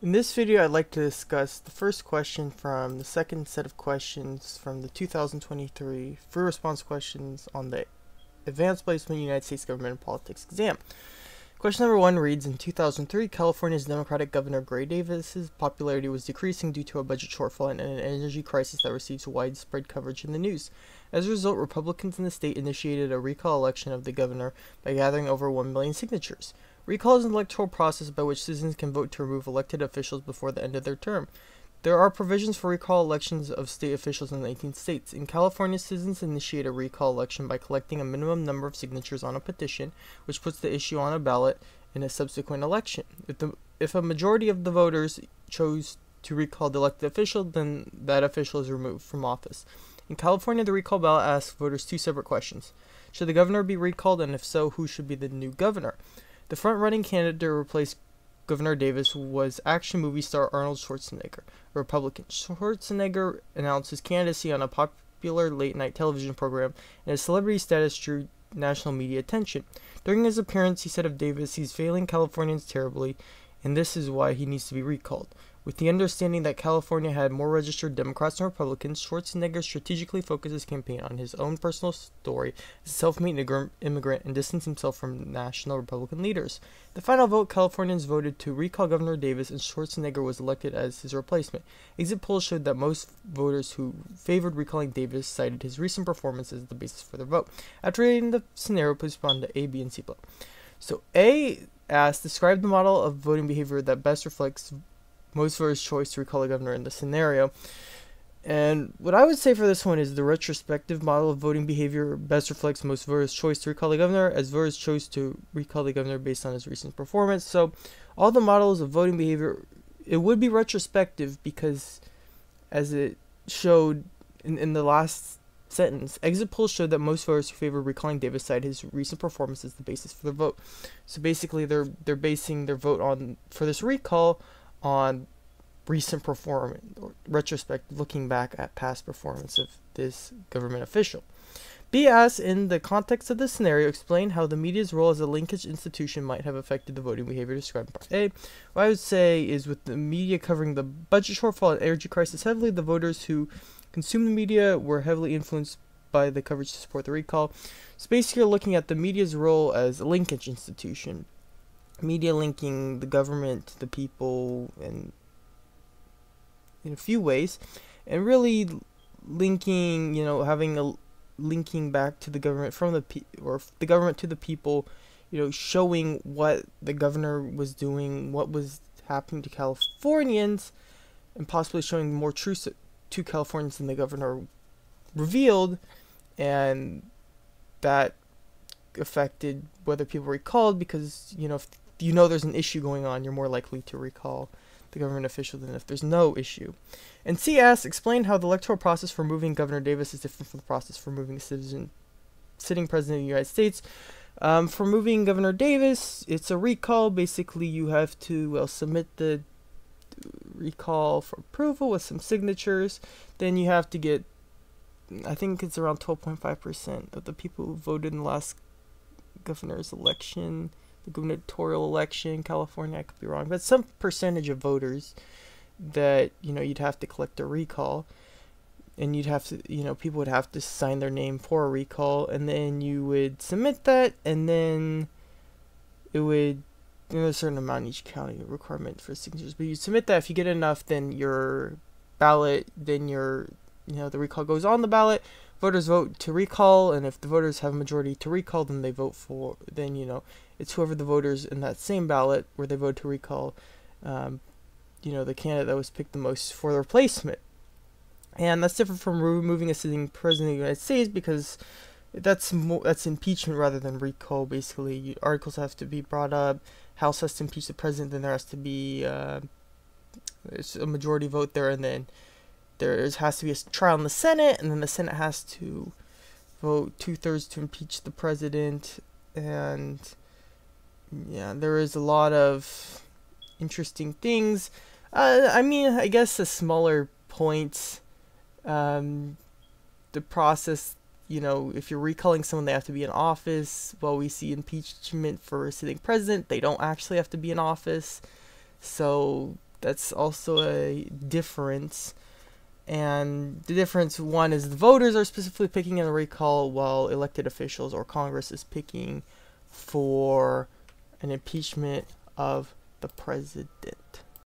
In this video, I'd like to discuss the first question from the second set of questions from the 2023 free response questions on the Advanced Placement United States Government and Politics exam. Question number 1 reads, in 2003, California's Democratic Governor Gray Davis's popularity was decreasing due to a budget shortfall and an energy crisis that receives widespread coverage in the news. As a result, Republicans in the state initiated a recall election of the governor by gathering over 1 million signatures. Recall is an electoral process by which citizens can vote to remove elected officials before the end of their term. There are provisions for recall elections of state officials in 19 states. In California, citizens initiate a recall election by collecting a minimum number of signatures on a petition, which puts the issue on a ballot in a subsequent election. If a majority of the voters chose to recall the elected official, then that official is removed from office. In California, the recall ballot asks voters 2 separate questions. Should the governor be recalled, and if so, who should be the new governor? The front-running candidate to replace Governor Davis was action movie star Arnold Schwarzenegger, a Republican. Schwarzenegger announced his candidacy on a popular late-night television program, and his celebrity status drew national media attention. During his appearance, he said of Davis, "He's failing Californians terribly, and this is why he needs to be recalled." With the understanding that California had more registered Democrats than Republicans, Schwarzenegger strategically focused his campaign on his own personal story as a self-made immigrant and distanced himself from national Republican leaders. The final vote, Californians voted to recall Governor Davis, and Schwarzenegger was elected as his replacement. Exit polls showed that most voters who favored recalling Davis cited his recent performance as the basis for their vote. After reading the scenario, please respond to A, B, and C below. So A asks, describe the model of voting behavior that best reflects most voters' choice to recall a governor in the scenario. And what I would say for this one is the retrospective model of voting behavior best reflects most voters' choice to recall the governor, as voters chose to recall the governor based on his recent performance. So all the models of voting behavior, it would be retrospective because, as it showed in the last sentence, exit polls showed that most voters who favored recalling Davis cited his recent performance as the basis for their vote. So basically, they're basing their vote on for this recall on recent performance, or retrospect, looking back at past performance of this government official. B asks, in the context of this scenario, explain how the media's role as a linkage institution might have affected the voting behavior described in Part A. What I would say is, with the media covering the budget shortfall and energy crisis heavily, the voters who consumed the media were heavily influenced by the coverage to support the recall. So basically, you're looking at the media's role as a linkage institution. Media linking the government to the people in a few ways, and really linking, having a linking back to the government from the government to the people, showing what the governor was doing, what was happening to Californians, and possibly showing more truth to Californians than the governor revealed, and that affected whether people recalled, because if there's an issue going on, you're more likely to recall the government official than if there's no issue. And C asks, explain how the electoral process for removing Governor Davis is different from the process for removing the sitting president of the United States. For removing Governor Davis, it's a recall. Basically, you have to submit the recall for approval with some signatures. Then you have to get, I think it's around 12.5% of the people who voted in the last governor's election, the gubernatorial election in California, I could be wrong, but some percentage of voters that, you'd have to collect a recall, and you'd have to, people would have to sign their name for a recall, and then you would submit that, and then it would, a certain amount in each county requirement for signatures, but you submit that. If you get enough, then your ballot, then the recall goes on the ballot. Voters vote to recall, and if the voters have a majority to recall, then they vote for, then, it's whoever the voters in that same ballot where they vote to recall, the candidate that was picked the most for the replacement. And that's different from removing a sitting president of the United States, because that's impeachment rather than recall. Basically, articles have to be brought up, House has to impeach the president, then there has to be there's a majority vote there, and then there has to be a trial in the Senate, and then the Senate has to vote 2/3 to impeach the president. And yeah, there is a lot of interesting things. I guess the smaller points, the process, if you're recalling someone, they have to be in office. Well, we see impeachment for a sitting president, they don't actually have to be in office. So That's also a difference. And the difference, one, is the voters are specifically picking in a recall, while elected officials or Congress is picking for an impeachment of the president.